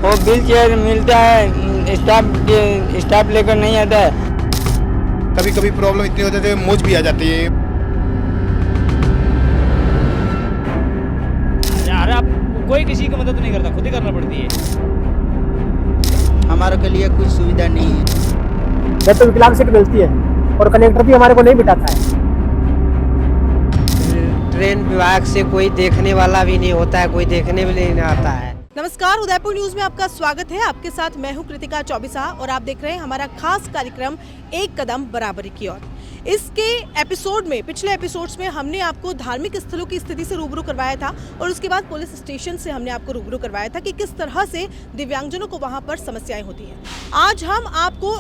वो wheel chair मिलता है, स्टाफ लेकर नहीं आता है। कभी कभी प्रॉब्लम इतनी हो जाती है मुझ भी आ जाती है। यार आप कोई किसी की मदद नहीं करता, खुद ही करना पड़ती है। हमारे के लिए कुछ सुविधा नहीं है। जब तो विकलांग सीट मिलती है और कनेक्टर भी हमारे को नहीं बिठाता है। ट्रेन विभाग से कोई देखने वाला भी नहीं होता है, कोई देखने भी नहीं आता है। नमस्कार, उदयपुर न्यूज में आपका स्वागत है। आपके साथ मैं हूं कृतिका चौबिसा और आप देख रहे हैं हमारा खास कार्यक्रम एक कदम बराबरी की ओर। इसके एपिसोड में, पिछले एपिसोड्स में हमने आपको धार्मिक स्थलों की स्थिति से रूबरू करवाया था और उसके बाद पुलिस स्टेशन से हमने आपको रूबरू करवाया था कि किस तरह से दिव्यांगजनों को वहां पर समस्याएं होती हैं। आज हम आपको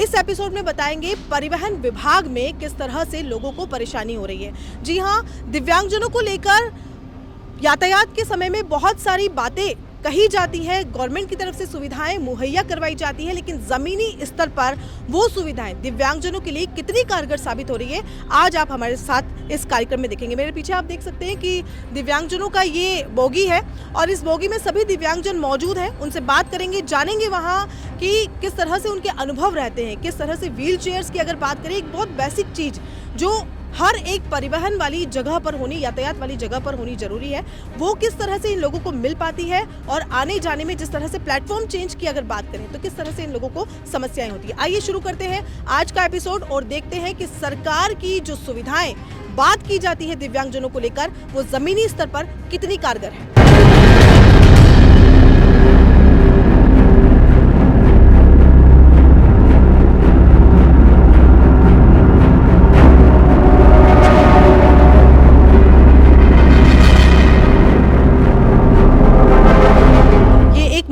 इस एपिसोड में बताएंगे परिवहन विभाग में किस तरह से लोगों को परेशानी हो रही है। जी हाँ, दिव्यांगजनों को लेकर यातायात के समय में बहुत सारी बातें कही जाती है, गवर्नमेंट की तरफ से सुविधाएं मुहैया करवाई जाती है, लेकिन जमीनी स्तर पर वो सुविधाएं दिव्यांगजनों के लिए कितनी कारगर साबित हो रही है, आज आप हमारे साथ इस कार्यक्रम में देखेंगे। मेरे पीछे आप देख सकते हैं कि दिव्यांगजनों का ये बोगी है और इस बोगी में सभी दिव्यांगजन मौजूद हैं। उनसे बात करेंगे, जानेंगे वहाँ कि किस तरह से उनके अनुभव रहते हैं, किस तरह से व्हील चेयर्स की अगर बात करें, एक बहुत बेसिक चीज़ जो हर एक परिवहन वाली जगह पर होनी, यातायात वाली जगह पर होनी जरूरी है, वो किस तरह से इन लोगों को मिल पाती है और आने जाने में जिस तरह से प्लेटफॉर्म चेंज की अगर बात करें तो किस तरह से इन लोगों को समस्याएं होती है। आइए शुरू करते हैं आज का एपिसोड और देखते हैं कि सरकार की जो सुविधाएं बात की जाती है दिव्यांगजनों को लेकर, वो जमीनी स्तर पर कितनी कारगर है।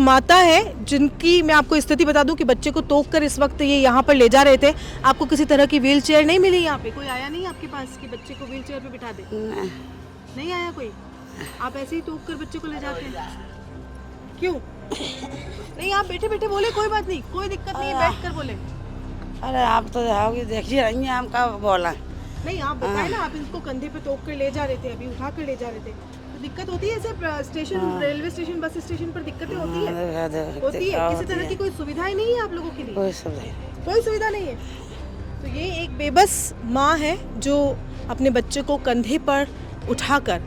माता है जिनकी मैं आपको स्थिति बता दूं कि बच्चे को तोक कर इस वक्त ये यहाँ पर ले जा रहे थे। आपको किसी तरह की व्हील चेयर नहीं मिली? यहाँ पे कोई आया नहीं आपके पास कि बच्चे को व्हील चेयर पे बिठा दे? नहीं आया कोई? आप ऐसे ही तोक कर बच्चे को ले जाते हैं? क्यों नहीं? आप बैठे बैठे बोले कोई बात नहीं, कोई दिक्कत नहीं है, बैठ कर बोले। अरे आप तो जाओगे, देखिए रही हैं, हम का बोला नहीं, आप बताए ना, आप इनको कंधे पे तोक कर ले जा रहे थे, अभी उठा कर ले जा रहे थे। दिक्कत होती है ऐसे station, railway station, bus station पर दिक्कतें होती है? होती है। किसी तरह की कोई सुविधाएं नहीं है आप लोगों के लिए? कोई सुविधा नहीं है। तो ये एक बेबस माँ है जो अपने बच्चे को कंधे पर उठाकर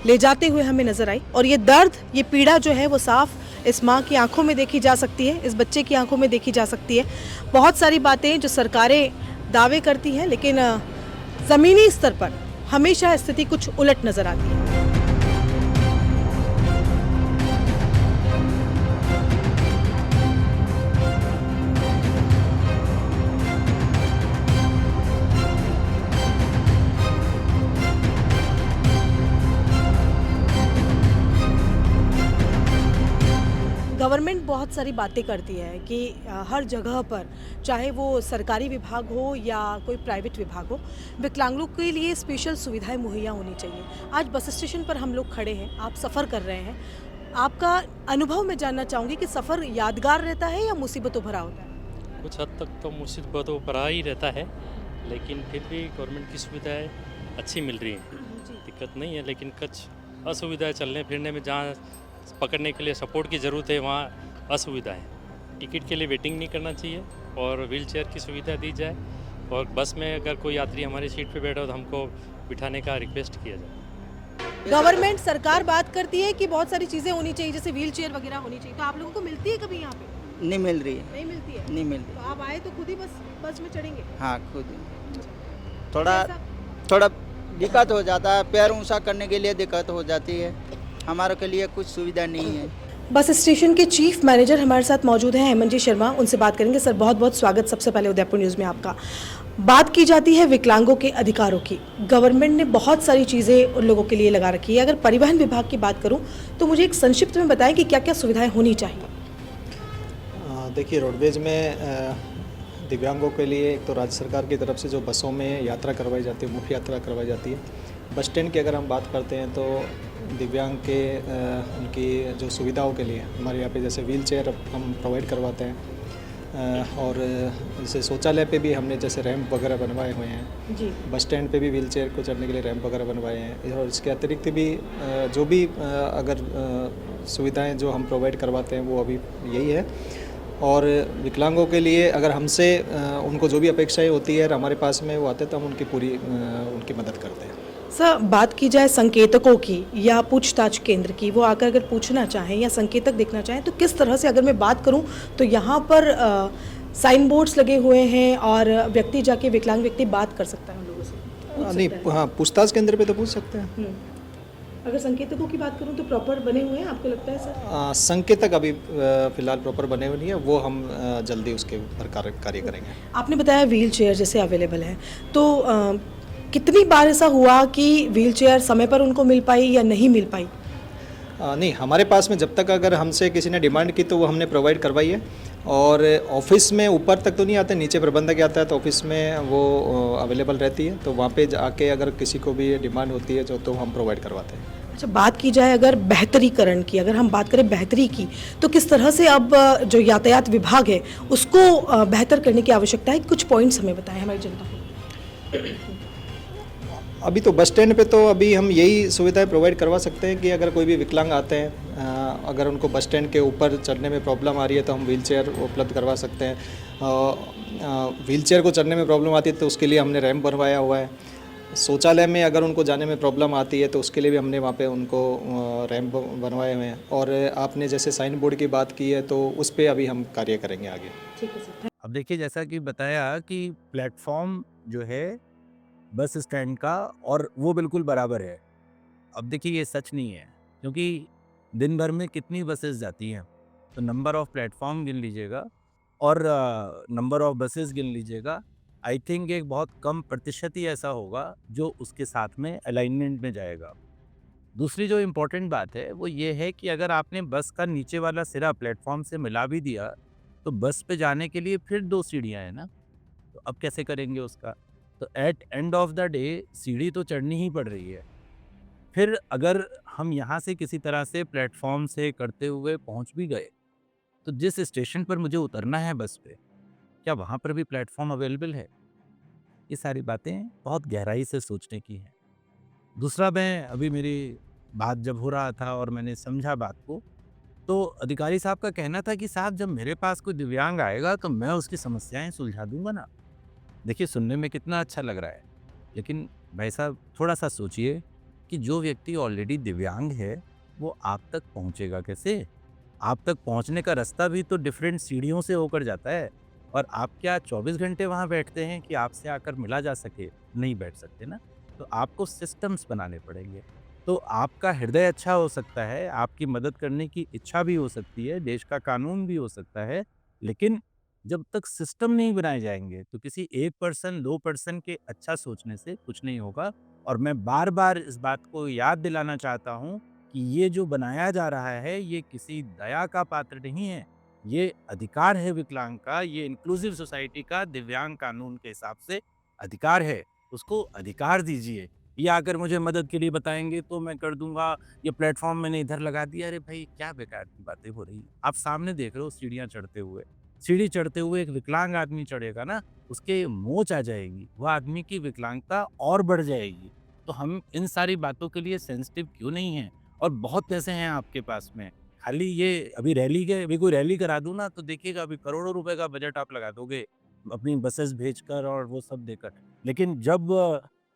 ले जाते हुए हमें नजर आई और ये दर्द, ये पीड़ा जो है वो साफ इस माँ की आंखों में देखी जा सकती है, इस बच्चे की आंखों में देखी जा सकती है। बहुत सारी बातें जो सरकारें दावे करती हैं, लेकिन ज़मीनी स्तर पर हमेशा स्थिति कुछ उलट नजर आती है। गवर्नमेंट बहुत सारी बातें करती है कि हर जगह पर, चाहे वो सरकारी विभाग हो या कोई प्राइवेट विभाग हो, विकलांगों के लिए स्पेशल सुविधाएं मुहैया होनी चाहिए। आज बस स्टेशन पर हम लोग खड़े हैं, आप सफ़र कर रहे हैं, आपका अनुभव मैं जानना चाहूँगी कि सफ़र यादगार रहता है या मुसीबतों भरा होता है? कुछ हद तक तो मुसीबतों भरा ही रहता है, लेकिन फिर भी गवर्नमेंट की सुविधाएँ अच्छी मिल रही हैं, दिक्कत नहीं है। लेकिन कुछ असुविधाएँ चलने फिरने में, जहाँ पकड़ने के लिए सपोर्ट की ज़रूरत है वहाँ असुविधा है। टिकट के लिए वेटिंग नहीं करना चाहिए और व्हील चेयर की सुविधा दी जाए, और बस में अगर कोई यात्री हमारी सीट पे बैठा हो तो हमको बिठाने का रिक्वेस्ट किया जाए। गवर्नमेंट, सरकार बात करती है कि बहुत सारी चीज़ें होनी चाहिए, जैसे व्हील चेयर वगैरह होनी चाहिए, तो आप लोगों को मिलती है कभी यहाँ पे? नहीं मिल रही है। नहीं मिलती है? नहीं मिल रही। तो आप आए तो खुद ही बस में चढ़ेंगे? हाँ, खुद थोड़ा दिक्कत हो जाता है, पैर ऊंचा करने के लिए दिक्कत हो जाती है, हमारे के लिए कुछ सुविधा नहीं है। बस स्टेशन के चीफ मैनेजर हमारे साथ मौजूद हैं, हेमंत जी शर्मा, उनसे बात करेंगे। सर, बहुत बहुत स्वागत सबसे पहले उदयपुर न्यूज़ में आपका। बात की जाती है विकलांगों के अधिकारों की, गवर्नमेंट ने बहुत सारी चीज़ें उन लोगों के लिए लगा रखी है। अगर परिवहन विभाग की बात करूं तो मुझे एक संक्षिप्त में बताएं कि क्या क्या सुविधाएं होनी चाहिए। देखिए, रोडवेज में दिव्यांगों के लिए एक तो राज्य सरकार की तरफ से जो बसों में यात्रा करवाई जाती है, मुफ्त यात्रा करवाई जाती है। बस स्टैंड की अगर हम बात करते हैं तो दिव्यांग के उनकी जो सुविधाओं के लिए हमारे यहाँ पे जैसे व्हील चेयर हम प्रोवाइड करवाते हैं। और जैसे शौचालय पे भी हमने जैसे रैंप वगैरह बनवाए हुए हैं। जी। बस स्टैंड पे भी व्हील चेयर को चढ़ने के लिए रैंप वगैरह बनवाए हैं, और इसके अतिरिक्त भी जो भी अगर सुविधाएं जो हम प्रोवाइड करवाते हैं वो अभी यही है। और विकलांगों के लिए अगर हमसे उनको जो भी अपेक्षाएं होती है हमारे पास में वो आते तो हम उनकी पूरी उनकी मदद करते हैं। सर, बात की जाए संकेतकों की या पूछताछ केंद्र की, वो आकर अगर पूछना चाहें या संकेतक देखना चाहें तो किस तरह से, अगर मैं बात करूं तो यहाँ पर साइन बोर्ड्स लगे हुए हैं और व्यक्ति जाके, विकलांग व्यक्ति बात कर सकता है उन लोगों से? नहीं, हाँ, पूछताछ केंद्र पे तो पूछ सकते हैं। अगर संकेतकों की बात करूं तो प्रॉपर बने हुए हैं आपको लगता है सर? संकेतक अभी फिलहाल प्रॉपर बने हुए नहीं है, वो हम जल्दी उसके ऊपर कार्य करेंगे। आपने बताया व्हील चेयर जैसे अवेलेबल है, तो कितनी बार ऐसा हुआ कि व्हील चेयर समय पर उनको मिल पाई या नहीं मिल पाई? नहीं, हमारे पास में जब तक अगर हमसे किसी ने डिमांड की तो वो हमने प्रोवाइड करवाई है। और ऑफिस में ऊपर तक तो नहीं आते, नीचे प्रबंधक आता है तो ऑफिस में वो अवेलेबल रहती है, तो वहाँ पे जाके अगर किसी को भी डिमांड होती है तो हम प्रोवाइड करवाते हैं। अच्छा, बात की जाए अगर बेहतरीकरण की, अगर हम बात करें बेहतरी की, तो किस तरह से अब जो यातायात विभाग है उसको बेहतर करने की आवश्यकता है? कुछ पॉइंट्स हमें बताएं हमारी जनता को। अभी तो बस स्टैंड पे तो अभी हम यही सुविधाएं प्रोवाइड करवा सकते हैं कि अगर कोई भी विकलांग आते हैं, अगर उनको बस स्टैंड के ऊपर चढ़ने में प्रॉब्लम आ रही है तो हम व्हील चेयर उपलब्ध करवा सकते हैं। व्हील चेयर को चढ़ने में प्रॉब्लम आती है तो उसके लिए हमने रैंप बनवाया हुआ है। शौचालय में अगर उनको जाने में प्रॉब्लम आती है तो उसके लिए भी हमने वहाँ पे उनको रैंप बनवाए हुए हैं। और आपने जैसे साइन बोर्ड की बात की है तो उस पर अभी हम कार्य करेंगे आगे। ठीक है सर। अब देखिए, जैसा कि बताया कि प्लेटफॉर्म जो है बस स्टैंड का और वो बिल्कुल बराबर है। अब देखिए, ये सच नहीं है, क्योंकि दिन भर में कितनी बसेस जाती हैं, तो नंबर ऑफ प्लेटफॉर्म गिन लीजिएगा और नंबर ऑफ बसेस गिन लीजिएगा। आई थिंक एक बहुत कम प्रतिशत ही ऐसा होगा जो उसके साथ में अलाइनमेंट में जाएगा। दूसरी जो इम्पोर्टेंट बात है वो ये है कि अगर आपने बस का नीचे वाला सिरा प्लेटफॉर्म से मिला भी दिया तो बस पे जाने के लिए फिर 2 सीढ़ियाँ हैं ना, तो अब कैसे करेंगे उसका? तो at end of the day सीढ़ी तो चढ़नी ही पड़ रही है। फिर अगर हम यहाँ से किसी तरह से प्लेटफॉर्म से करते हुए पहुँच भी गए तो जिस स्टेशन पर मुझे उतरना है बस पे, क्या वहाँ पर भी प्लेटफॉर्म अवेलेबल है? ये सारी बातें बहुत गहराई से सोचने की हैं। दूसरा, मैं अभी मेरी बात जब हो रहा था और मैंने समझा बात को, तो अधिकारी साहब का कहना था कि साहब जब मेरे पास कोई दिव्यांग आएगा तो मैं उसकी समस्याएं सुलझा दूंगा ना। देखिए, सुनने में कितना अच्छा लग रहा है, लेकिन भाई साहब थोड़ा सा सोचिए कि जो व्यक्ति ऑलरेडी दिव्यांग है वो आप तक पहुंचेगा कैसे? आप तक पहुंचने का रास्ता भी तो डिफरेंट सीढ़ियों से होकर जाता है, और आप क्या 24 घंटे वहां बैठते हैं कि आपसे आकर मिला जा सके? नहीं बैठ सकते ना। तो आपको सिस्टम्स बनाने पड़ेंगे। तो आपका हृदय अच्छा हो सकता है, आपकी मदद करने की इच्छा भी हो सकती है, देश का कानून भी हो सकता है, लेकिन जब तक सिस्टम नहीं बनाए जाएंगे तो किसी एक पर्सन 2 पर्सन के अच्छा सोचने से कुछ नहीं होगा। और मैं बार बार इस बात को याद दिलाना चाहता हूँ कि ये जो बनाया जा रहा है ये किसी दया का पात्र नहीं है, ये अधिकार है विकलांग का, ये इंक्लूसिव सोसाइटी का दिव्यांग कानून के हिसाब से अधिकार है। उसको अधिकार दीजिए। ये आकर मुझे मदद के लिए बताएंगे तो मैं कर दूंगा, ये प्लेटफॉर्म मैंने इधर लगा दिया। अरे भाई, क्या बेकार की बातें हो रही। आप सामने देख रहे हो सीढ़ियाँ चढ़ते हुए, सीढ़ी चढ़ते हुए एक विकलांग आदमी चढ़ेगा ना, उसके मोच आ जाएगी, वह आदमी की विकलांगता और बढ़ जाएगी। तो हम इन सारी बातों के लिए सेंसिटिव क्यों नहीं हैं? और बहुत पैसे हैं आपके पास में, खाली ये अभी रैली के, अभी कोई रैली करा दूँ ना तो देखिएगा अभी करोड़ों रुपए का बजट आप लगा दोगे अपनी बसेस भेजकर और वो सब देकर। लेकिन जब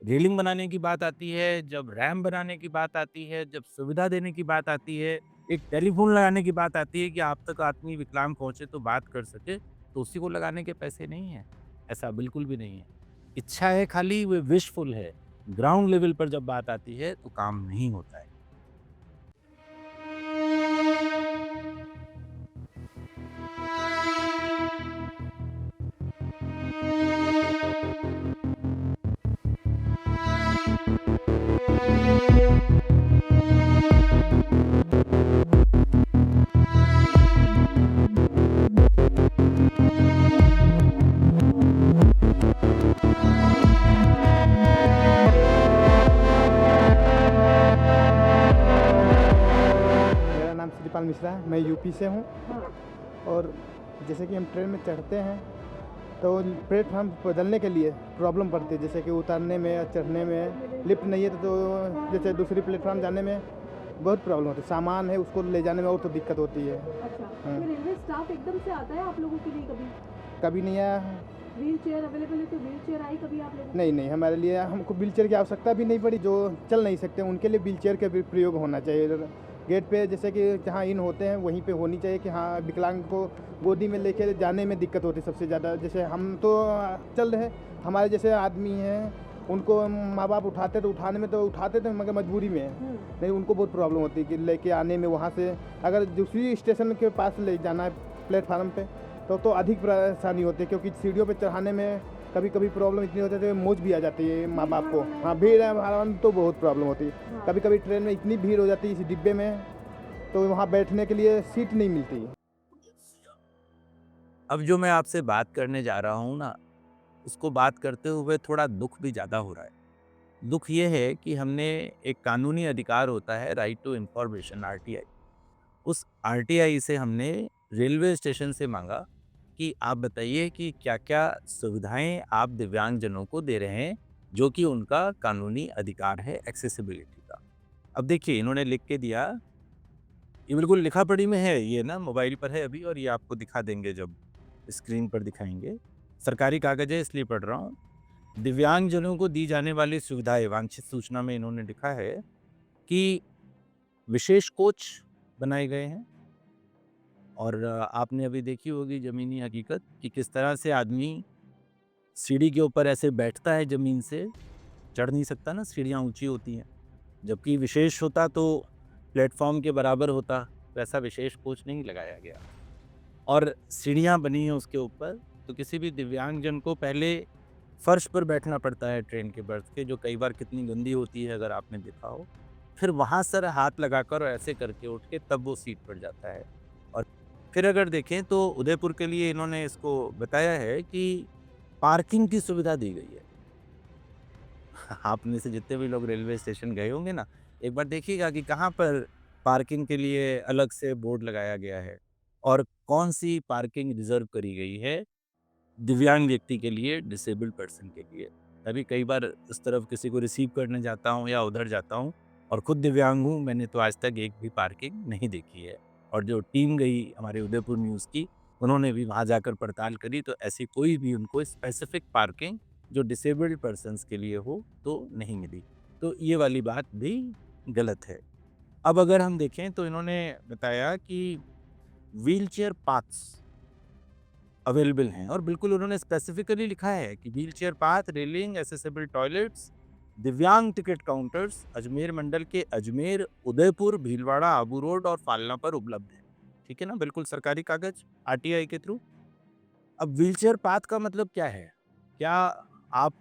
रेलिंग बनाने की बात आती है, जब रैम्प बनाने की बात आती है, जब सुविधा देने की बात आती है, एक टेलीफोन लगाने की बात आती है कि आप तक आदमी विकलांग पहुंचे तो बात कर सके, तो उसी को लगाने के पैसे नहीं हैं। ऐसा बिल्कुल भी नहीं है। इच्छा है खाली, वो विशफुल है। ग्राउंड लेवल पर जब बात आती है तो काम नहीं होता है। मिश्रा, मैं यूपी से हूँ और जैसे कि हम ट्रेन में चढ़ते हैं तो प्लेटफार्म बदलने के लिए प्रॉब्लम पड़ती है, जैसे कि उतरने में या चढ़ने में लिफ्ट नहीं है तो जैसे दूसरी प्लेटफार्म जाने में बहुत प्रॉब्लम होती है। सामान है उसको ले जाने में और तो दिक्कत होती है। अच्छा, हाँ। तो रेलवे स्टाफ एकदम से आता है आप लोगों के लिए कभी? कभी नहीं आया। व्हील चेयर अवेलेबल है तो व्हील चेयर आई कभी आप लोगों को? नहीं, हमारे लिए हमको व्हील चेयर की आवश्यकता भी नहीं पड़ी। जो चल नहीं सकते उनके लिए व्हील चेयर का भी प्रयोग होना चाहिए। गेट पे जैसे कि जहाँ इन होते हैं वहीं पे होनी चाहिए कि हाँ विकलांग को गोदी में लेके जाने में दिक्कत होती है सबसे ज़्यादा। जैसे हम तो चल रहे, हमारे जैसे आदमी हैं उनको माँ बाप उठाते तो उठाने में तो उठाते थे मगर मजबूरी में नहीं, उनको बहुत प्रॉब्लम होती है कि लेके आने में। वहाँ से अगर दूसरी स्टेशन के पास ले जाना है प्लेटफार्म पे तो अधिक परेशानी होती है, क्योंकि सीढ़ियों पे चढ़ाने में कभी कभी प्रॉब्लम इतनी होती है कि मौज भी आ जाती है माँ बाप को। हाँ, भीड़ है तो बहुत प्रॉब्लम होती है। कभी कभी ट्रेन में इतनी भीड़ हो जाती है इस डिब्बे में तो वहाँ बैठने के लिए सीट नहीं मिलती। अब जो मैं आपसे बात करने जा रहा हूँ ना, उसको बात करते हुए थोड़ा दुख भी ज़्यादा हो रहा है। दुख ये है कि हमने एक कानूनी अधिकार होता है राइट टू इंफॉर्मेशन RTI, उस RTI से हमने रेलवे स्टेशन से मांगा कि आप बताइए कि क्या क्या सुविधाएं आप दिव्यांगजनों को दे रहे हैं जो कि उनका कानूनी अधिकार है एक्सेसिबिलिटी का। अब देखिए इन्होंने लिख के दिया, ये बिल्कुल लिखा पढ़ी में है, ये ना मोबाइल पर है अभी और ये आपको दिखा देंगे जब स्क्रीन पर दिखाएंगे। सरकारी कागज है इसलिए पढ़ रहा हूँ। दिव्यांगजनों को दी जाने वाली सुविधाएं, वांछित सूचना में इन्होंने लिखा है कि विशेष कोच बनाए गए हैं और आपने अभी देखी होगी ज़मीनी हकीकत कि किस तरह से आदमी सीढ़ी के ऊपर ऐसे बैठता है, ज़मीन से चढ़ नहीं सकता ना, सीढ़ियाँ ऊंची होती हैं। जबकि विशेष होता तो प्लेटफॉर्म के बराबर होता, वैसा विशेष कोच नहीं लगाया गया और सीढ़ियाँ बनी हैं उसके ऊपर। तो किसी भी दिव्यांगजन को पहले फर्श पर बैठना पड़ता है ट्रेन के बर्थ के, जो कई बार कितनी गंदी होती है अगर आपने देखा हो। फिर वहाँ सर हाथ लगाकर और ऐसे करके उठ के तब वो सीट पर जाता है। और फिर अगर देखें तो उदयपुर के लिए इन्होंने इसको बताया है कि पार्किंग की सुविधा दी गई है। आप में से जितने भी लोग रेलवे स्टेशन गए होंगे ना, एक बार देखिएगा कि कहाँ पर पार्किंग के लिए अलग से बोर्ड लगाया गया है और कौन सी पार्किंग रिजर्व करी गई है दिव्यांग व्यक्ति के लिए, डिसेबल्ड पर्सन के लिए। अभी कई बार इस तरफ किसी को रिसीव करने जाता हूँ या उधर जाता हूँ और खुद दिव्यांग हूँ, मैंने तो आज तक एक भी पार्किंग नहीं देखी है। और जो टीम गई हमारे उदयपुर न्यूज़ की, उन्होंने भी वहाँ जाकर पड़ताल करी तो ऐसी कोई भी उनको स्पेसिफिक पार्किंग जो डिसेबल्ड पर्सन्स के लिए हो तो नहीं मिली। तो ये वाली बात भी गलत है। अब अगर हम देखें तो इन्होंने बताया कि व्हील चेयर पाथ्स अवेलेबल हैं और बिल्कुल उन्होंने स्पेसिफिकली लिखा है कि wheel chair path, railing, accessible toilets, दिव्यांग टिकट काउंटर्स अजमेर मंडल के अजमेर, उदयपुर, भीलवाड़ा, आबू रोड और फालना पर उपलब्ध है। ठीक है ना, बिल्कुल सरकारी कागज RTI के थ्रू। अब व्हील चेयर पाथ का मतलब क्या है? क्या आप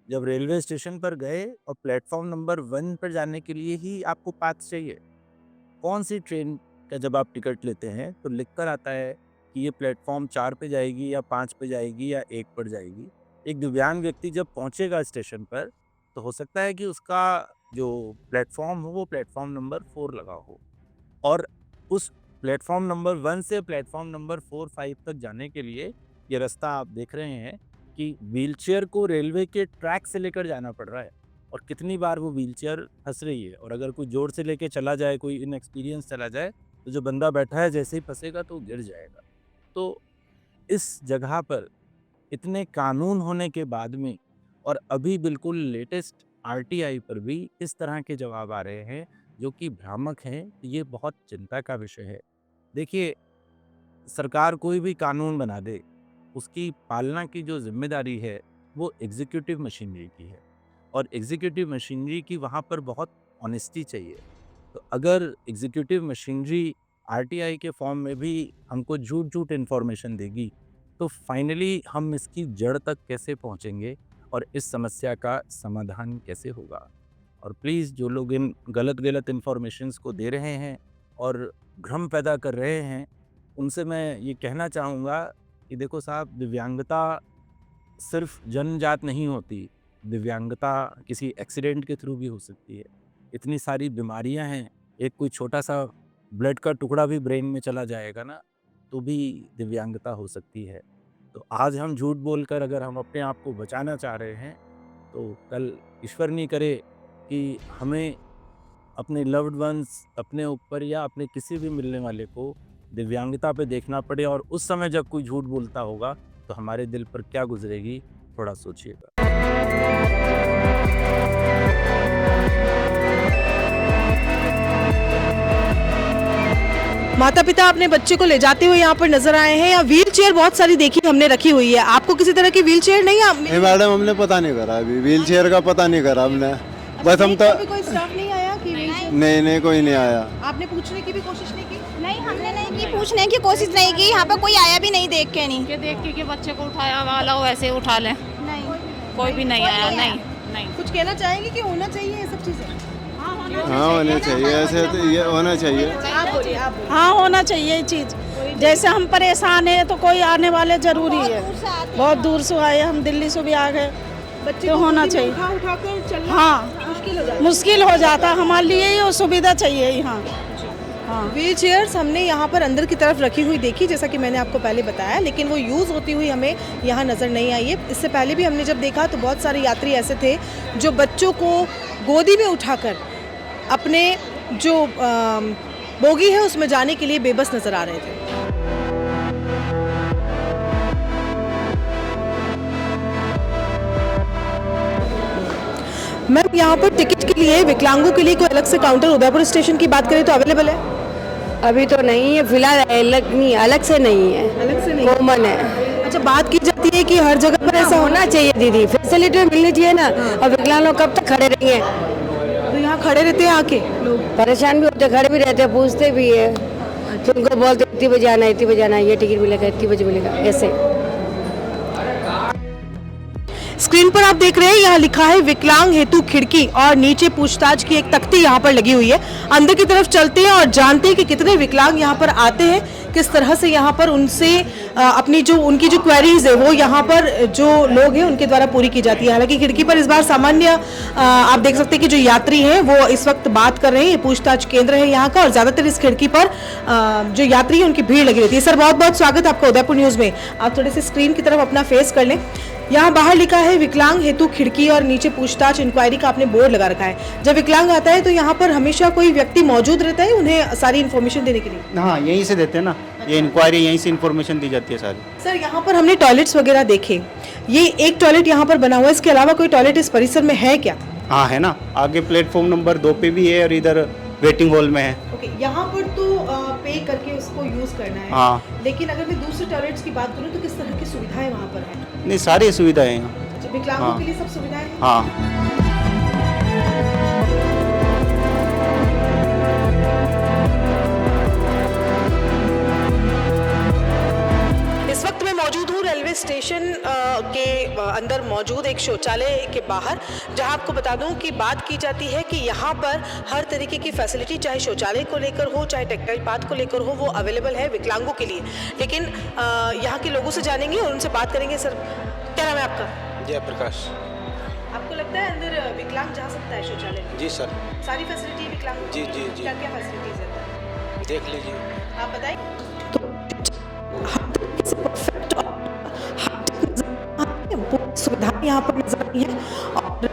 जब रेलवे स्टेशन पर गए और प्लेटफॉर्म नंबर 1 पर जाने के लिए ही आपको पाथ चाहिए? कौन सी ट्रेन का जब आप टिकट लेते हैं तो लिख कर आता है कि ये प्लेटफॉर्म 4 पे जाएगी या 5 पे जाएगी या 1 पर जाएगी। एक दिव्यांग व्यक्ति जब पहुंचेगा स्टेशन पर तो हो सकता है कि उसका जो प्लेटफॉर्म हो वो प्लेटफॉर्म नंबर 4 लगा हो और उस प्लेटफॉर्म नंबर 1 से प्लेटफॉर्म नंबर 4-5 तक जाने के लिए ये रास्ता आप देख रहे हैं कि व्हीलचेयर को रेलवे के ट्रैक से लेकर जाना पड़ रहा है और कितनी बार वो व्हीलचेयर फंस रही है। और अगर कोई जोर से लेके चला जाए, कोई इनएक्सपीरियंस चला जाए, तो जो बंदा बैठा है जैसे ही फंसेगा तो गिर जाएगा। तो इस जगह पर इतने कानून होने के बाद में और अभी बिल्कुल लेटेस्ट RTI पर भी इस तरह के जवाब आ रहे हैं जो कि भ्रामक हैं, ये बहुत चिंता का विषय है। देखिए, सरकार कोई भी कानून बना दे, उसकी पालना की जो जिम्मेदारी है वो एग्जीक्यूटिव मशीनरी की है और एग्जीक्यूटिव मशीनरी की वहाँ पर बहुत ऑनेस्टी चाहिए। तो अगर एग्जीक्यूटिव मशीनरी RTI के फॉर्म में भी हमको झूठ इन्फॉर्मेशन देगी तो फाइनली हम इसकी जड़ तक कैसे पहुँचेंगे और इस समस्या का समाधान कैसे होगा। और प्लीज़ जो लोग इन गलत इन्फॉर्मेशंस को दे रहे हैं और भ्रम पैदा कर रहे हैं, उनसे मैं ये कहना चाहूँगा कि देखो साहब, दिव्यांगता सिर्फ जन्मजात नहीं होती, दिव्यांगता किसी एक्सीडेंट के थ्रू भी हो सकती है। इतनी सारी बीमारियां हैं, एक कोई छोटा सा ब्लड का टुकड़ा भी ब्रेन में चला जाएगा ना तो भी दिव्यांगता हो सकती है। तो आज हम झूठ बोलकर अगर हम अपने आप को बचाना चाह रहे हैं, तो कल ईश्वर नहीं करे कि हमें अपने लव्ड वंस, अपने ऊपर या अपने किसी भी मिलने वाले को दिव्यांगता पे देखना पड़े, और उस समय जब कोई झूठ बोलता होगा तो हमारे दिल पर क्या गुजरेगी, थोड़ा सोचिएगा। माता पिता अपने बच्चे को ले जाते हुए यहाँ पर नजर आए हैं। या व्हील चेयर बहुत सारी देखी हमने रखी हुई है। आपको किसी तरह की व्हील चेयर नहीं है? मैडम हमने पता नहीं करा, अभी व्हील चेयर का पता नहीं करा हमने। बस हम तो कोई स्टाफ नहीं आया कि नहीं कोई नहीं आया। आपने पूछने की भी कोशिश नहीं की? नहीं, हमने नहीं की, पूछने की कोशिश नहीं की। यहाँ पे कोई आया भी नहीं, देख के नहीं कि देख के बच्चे को उठाया वाला हो वैसे उठा लें। नहीं, कोई भी नहीं आया। नहीं कुछ कहना चाहेंगे कि होना चाहिए ये सब चीजें? हाँ होना चाहिए, ऐसे तो ये होना चाहिए। आप बोलिए, आप बोलिए। हाँ होना चाहिए ये चीज़। जैसे हम परेशान है तो कोई आने वाले जरूरी है। बहुत दूर से आए, हम दिल्ली से भी आ गए, बच्चे तो होना चाहिए। उठाकर चलना हाँ मुश्किल हो जाता, हमारे लिए ये सुविधा चाहिए यहाँ। हाँ व्हील चेयर्स हमने यहाँ पर अंदर की तरफ रखी हुई देखी, जैसा कि मैंने आपको पहले बताया, लेकिन वो यूज़ होती हुई हमें यहाँ नज़र नहीं आई है। इससे पहले भी हमने जब देखा तो बहुत सारे यात्री ऐसे थे जो बच्चों को गोदी में उठाकर अपने जो बोगी है उसमें जाने के लिए बेबस नज़र आ रहे थे। मैम यहाँ पर टिकट के लिए विकलांगों के लिए कोई अलग से काउंटर उदयपुर स्टेशन की बात करें तो अवेलेबल है? अभी तो नहीं है फिलहाल, अलग से नहीं है, अलग से नहीं, कॉमन है। अच्छा, बात की जाती है कि हर जगह पर ऐसा होना चाहिए दीदी, फैसिलिटी मिलनी चाहिए ना। और विकलांग लोग कब तक खड़े रहेंगे? तो यहाँ खड़े रहते हैं आके लोग, परेशान भी होते, खड़े भी रहते हैं, पूछते भी है, फिर उनको बोलते इतनी बजे आना, इतनी बजे आना, ये टिकट मिलेगा, इतनी बजे मिलेगा, ऐसे। स्क्रीन पर आप देख रहे हैं यहाँ लिखा है विकलांग हेतु खिड़की, और नीचे पूछताछ की एक तख्ती यहाँ पर लगी हुई है। अंदर की तरफ चलते हैं और जानते हैं कि कितने विकलांग यहाँ पर आते हैं, किस तरह से यहाँ पर उनसे अपनी जो उनकी जो क्वेरीज है वो यहाँ पर जो लोग हैं उनके द्वारा पूरी की जाती है। हालांकि खिड़की पर इस बार सामान्य आप देख सकते हैं कि जो यात्री हैं वो इस वक्त बात कर रहे हैं। ये पूछताछ केंद्र है यहाँ का, और ज्यादातर इस खिड़की पर जो यात्री है उनकी भीड़ लगी रहती है। सर बहुत बहुत स्वागत आपका उदयपुर न्यूज में। आप थोड़े से स्क्रीन की तरफ अपना फेस कर लें। यहाँ बाहर लिखा है विकलांग हेतु खिड़की, और नीचे पूछताछ इंक्वायरी का आपने बोर्ड लगा रखा है। जब विकलांग आता है तो यहाँ पर हमेशा कोई व्यक्ति मौजूद रहता है उन्हें सारी इन्फॉर्मेशन देने के लिए? हाँ यहीं से देते हैं ना, ये इंक्वायरी यहीं से इन्फॉर्मेशन दी जाती है सारी। सर यहाँ पर हमने टॉयलेट्स वगैरह देखे, ये एक टॉयलेट यहाँ पर बना हुआ है, इसके अलावा कोई टॉयलेट इस परिसर में है क्या? हाँ है ना, आगे प्लेटफॉर्म नंबर 2 पे भी है और इधर वेटिंग हॉल में है। ओके, यहाँ पर तो पे करके उसको यूज करना है। हाँ, लेकिन अगर मैं दूसरे टॉयलेट्स की बात करूँ तो किस तरह की सुविधाएं वहाँ पर है? नहीं सारी सुविधाएं हैं यहाँ। विकलांगों के लिए सब सुविधाएं हैं? हाँ। इस वक्त मैं मौजूद हूँ रेलवे स्टेशन के अंदर मौजूद एक शौचालय के बाहर, जहां आपको बता दूं कि बात की जाती है कि यहाँ पर हर तरीके की फैसिलिटी, चाहे शौचालय को लेकर हो, चाहे टेक्टाइल पाथ को लेकर हो, वो अवेलेबल है विकलांगों के लिए। लेकिन यहाँ के लोगों से जानेंगे और उनसे बात करेंगे। सर क्या नाम है आपका? जयप्रकाश। आपको लगता है अंदर विकलांग जा सकता है शौचालय? जी सर। सारी फैसिलिटी विकलांग? जी जी जी। क्या क्या फैसिलिटीज है देख लीजिए, आप बताइए। सुविधाएं यहाँ पर नजर आई है, और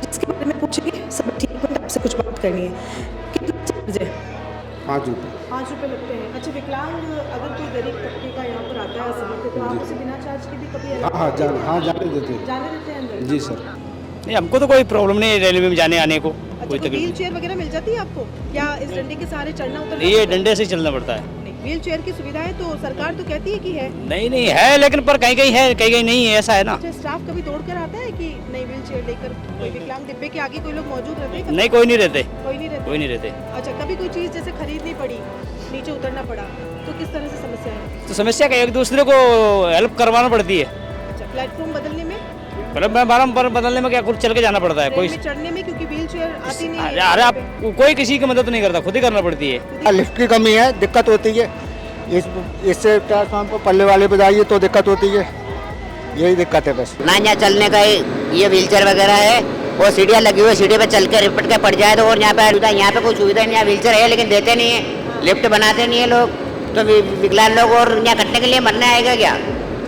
जिसके बारे में पूछेंगे सब ठीक है, आपसे कुछ बात करनी है। कितना चार्ज है? 5 रुपये। 5 रुपये लगते हैं। अच्छा, विकलांग अगर कोई गरीब तबके का यहाँ पर आता है समय पे, तो आप उसे बिना चार्ज के भी कभी जाने देते हैं अंदर? जी सर। नहीं, हमको तो कोई प्रॉब्लम नहीं है रेलवे में जाने आने को। कोई व्हील चेयर वगैरह मिल जाती है आपको, या इस डंडे के सहारे चढ़ना उतरना? ये डंडे से चलना पड़ता है। व्हील चेयर की सुविधाएं तो सरकार तो कहती है कि है। नहीं है, लेकिन पर कहीं कहीं है, कहीं कहीं नहीं है, ऐसा है ना। अच्छा, स्टाफ कभी दौड़ कर आता है कि नहीं व्हील चेयर लेकर कोई विकलांग डिब्बे के आगे कोई लोग मौजूद रहते हैं? नहीं, कोई नहीं रहते। कोई नहीं रहते। अच्छा, कभी कोई चीज़ जैसे खरीदनी पड़ी, नीचे उतरना पड़ा, तो किस तरह से समस्या है? तो समस्या क्या, एक दूसरे को हेल्प करवाना पड़ती है। अच्छा, प्लेटफॉर्म बदलने में? बारम्बार बदलने में क्या, कुछ चल के जाना पड़ता है। कोई चढ़ने में क्योंकि व्हील चेयर आती नहीं है। अरे आप कोई किसी की मदद नहीं करता, खुद ही करना पड़ती है। लिफ्ट की कमी है, दिक्कत होती है। इससे प्लेटफॉर्म पर पल्ले वाले पे जाइए तो दिक्कत होती है, यही दिक्कत है बस। ना यहाँ चलने का ये व्हीलचेयर वगैरह है, वो सीढ़ियाँ लगी हुई है, सीढ़ी पे चल के रिपट के पड़ जाए तो, और यहाँ पे कोई सुविधा नहीं है। व्हीलचेयर है लेकिन देते नहीं है, लिफ्ट बनाते नहीं है लोग, तो विकलांग लोग और यहाँ कटने के लिए मरने आएगा क्या?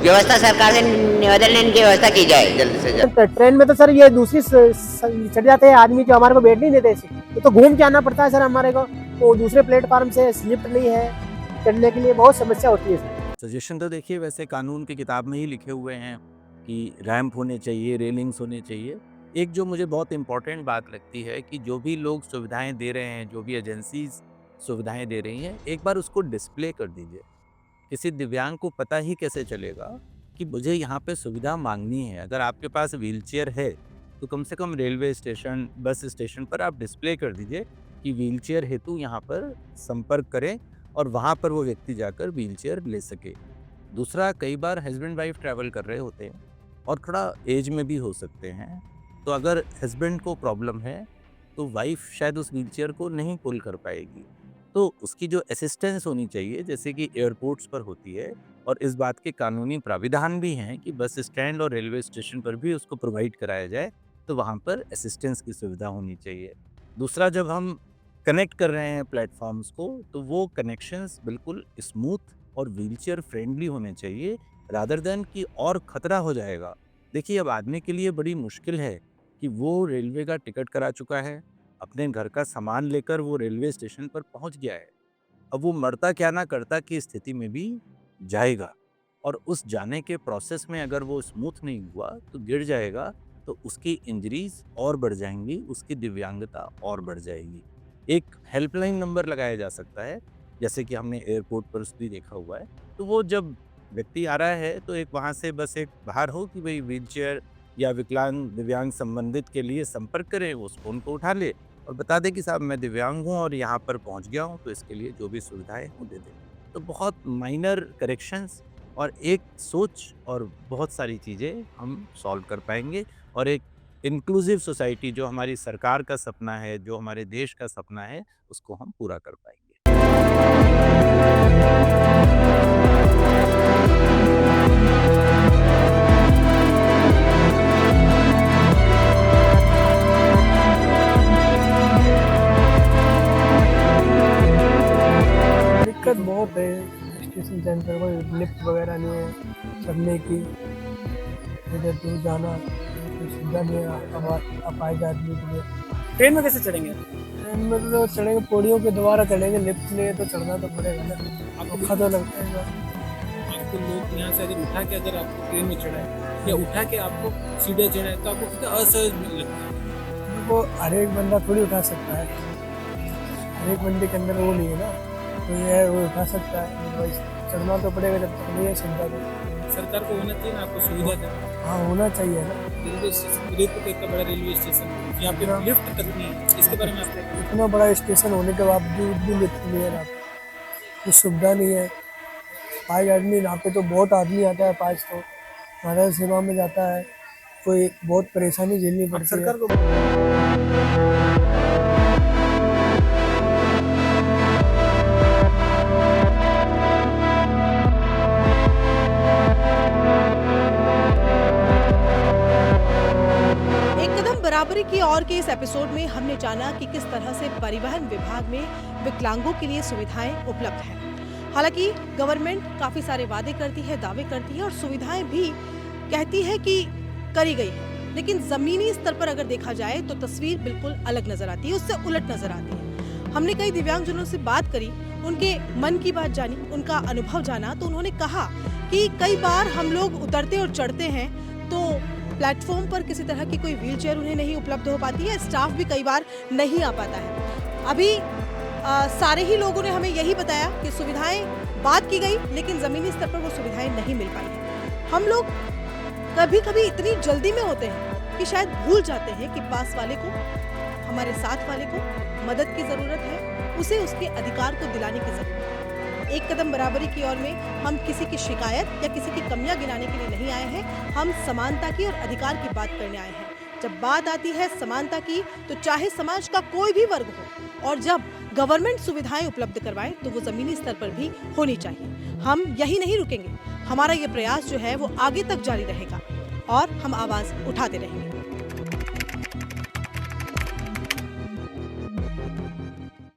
व्यवस्था सरकार से निवेदन है इनकी व्यवस्था की जाए जल्द से जल्द। ट्रेन में तो सर ये दूसरी चढ़ जाते हैं आदमी जो हमारे को बैठ नहीं देते ऐसे, तो घूम के आना पड़ता है सर हमारे को, वो दूसरे प्लेटफार्म से स्लिप नहीं है, चढ़ने के लिए बहुत समस्या होती है सर। सजेशन तो देखिए वैसे कानून की किताब में ही लिखे हुए हैं कि रैंप होने चाहिए, रेलिंग्स होने चाहिए। एक जो मुझे बहुत इम्पोर्टेंट बात लगती है कि जो भी लोग सुविधाएं दे रहे हैं, जो भी एजेंसीज सुविधाएं दे रही हैं, एक बार उसको डिस्प्ले कर दीजिए। किसी दिव्यांग को पता ही कैसे चलेगा कि मुझे यहाँ पे सुविधा मांगनी है। अगर आपके पास व्हीलचेयर है तो कम से कम रेलवे स्टेशन, बस स्टेशन पर आप डिस्प्ले कर दीजिए कि व्हीलचेयर हेतु यहाँ पर संपर्क करें और वहाँ पर वो व्यक्ति जाकर व्हीलचेयर ले सके। दूसरा, कई बार हस्बैंड वाइफ ट्रैवल कर रहे होते हैं और थोड़ा एज में भी हो सकते हैं, तो अगर हस्बैंड को प्रॉब्लम है तो वाइफ शायद उस व्हीलचेयर को नहीं पुल कर पाएगी, तो उसकी जो असिस्टेंस होनी चाहिए जैसे कि एयरपोर्ट्स पर होती है, और इस बात के कानूनी प्राविधान भी हैं कि बस स्टैंड और रेलवे स्टेशन पर भी उसको प्रोवाइड कराया जाए, तो वहाँ पर असिस्टेंस की सुविधा होनी चाहिए। दूसरा, जब हम कनेक्ट कर रहे हैं प्लेटफॉर्म्स को तो वो कनेक्शंस बिल्कुल स्मूथ और व्हीलचेयर फ्रेंडली होने चाहिए, रादर देन कि और ख़तरा हो जाएगा। देखिए, अब आदमी के लिए बड़ी मुश्किल है कि वो रेलवे का टिकट करा चुका है, अपने घर का सामान लेकर वो रेलवे स्टेशन पर पहुंच गया है, अब वो मरता क्या ना करता की स्थिति में भी जाएगा, और उस जाने के प्रोसेस में अगर वो स्मूथ नहीं हुआ तो गिर जाएगा, तो उसकी इंजरीज और बढ़ जाएंगी, उसकी दिव्यांगता और बढ़ जाएगी। एक हेल्पलाइन नंबर लगाया जा सकता है, जैसे कि हमने एयरपोर्ट पर भी देखा हुआ है, तो वो जब व्यक्ति आ रहा है तो एक वहाँ से बस एक बाहर हो कि भाई व्हीलचेयर या विकलांग दिव्यांग संबंधित के लिए संपर्क करें, वो उस फोन को उठा ले और बता दे कि साहब मैं दिव्यांग हूँ और यहाँ पर पहुँच गया हूँ, तो इसके लिए जो भी सुविधाएं वो दे दें। तो बहुत माइनर करेक्शंस और एक सोच और बहुत सारी चीज़ें हम सॉल्व कर पाएंगे, और एक इंक्लूसिव सोसाइटी जो हमारी सरकार का सपना है, जो हमारे देश का सपना है, उसको हम पूरा कर पाएंगे। दिक्कत बहुत है, स्टेशन सेंटर को लिफ्ट वगैरह नहीं है चढ़ने की, इधर दूर जाना सुविधा नहीं है अपाहिज आदमी के लिए। ट्रेन में कैसे चढ़ेंगे? ट्रेन में तो चढ़ेंगे, पौड़ियों के द्वारा चढ़ेंगे, लिफ्ट लिए तो चढ़ना तो पड़ेगा ना, आपको तो लगता है। आपको लोग यहाँ से अगर उठा के अगर आपको ट्रेन में चढ़ाए या उठा के आपको सीधे चढ़ाए तो आपको कितना असहज लगता है? वो हर एक बंदा थोड़ी उठा सकता है, हर एक बंदे के अंदर वो नहीं है ना, तो ये है वो उठा सकता है, चढ़ना तो पड़ेगा जब तक नहीं है सुविधा। तो सरकार को होना चाहिए ना आपको सुविधा देना। हाँ, होना चाहिए ना। रेलवे स्टेशन, उदयपुर इतना बड़ा रेलवे स्टेशन है, यहाँ पे लिफ्ट तक नहीं है, इसके बारे में आपको? इतना बड़ा स्टेशन होने के बावजूद भी लिफ्ट नहीं है ना, कुछ सुविधा नहीं है। पाँच आदमी यहाँ पे तो बहुत आदमी आता है, पाँच तो हमारा सेवा में जाता है, कोई बहुत परेशानी झेलनी पड़ती है सरकार को। बराबरी की ओर के इस एपिसोड में हमने जाना कि किस तरह से परिवहन विभाग में विकलांगों के लिए सुविधाएं उपलब्ध हैं। हालांकि गवर्नमेंट काफी सारे वादे करती है, दावे करती है और सुविधाएं भी कहती है कि करी गई है, लेकिन जमीनी स्तर पर अगर देखा जाए तो तस्वीर बिल्कुल अलग नजर आती है, उससे उलट नजर आती है। हमने कई दिव्यांगजनों से बात करी, उनके मन की बात जानी, उनका अनुभव जाना, तो उन्होंने कहा कि कई बार हम लोग उतरते और चढ़ते हैं तो प्लेटफॉर्म पर किसी तरह की कोई व्हीलचेयर उन्हें नहीं उपलब्ध हो पाती है, स्टाफ भी कई बार नहीं आ पाता है। अभी सारे ही लोगों ने हमें यही बताया कि सुविधाएं बात की गई, लेकिन ज़मीनी स्तर पर वो सुविधाएं नहीं मिल पाई। हम लोग कभी कभी इतनी जल्दी में होते हैं कि शायद भूल जाते हैं कि पास वाले को, हमारे साथ वाले को मदद की ज़रूरत है, उसे उसके अधिकार को दिलाने की ज़रूरत है। एक कदम बराबरी की ओर में हम किसी की शिकायत या किसी की कमियां गिनाने के लिए नहीं आए हैं, हम समानता की और अधिकार की बात करने आए हैं। जब बात आती है समानता की, तो चाहे समाज का कोई भी वर्ग हो, और जब गवर्नमेंट सुविधाएं उपलब्ध करवाए तो वो जमीनी स्तर पर भी होनी चाहिए। हम यही नहीं रुकेंगे, हमारा ये प्रयास जो है वो आगे तक जारी रहेगा और हम आवाज उठाते रहेंगे।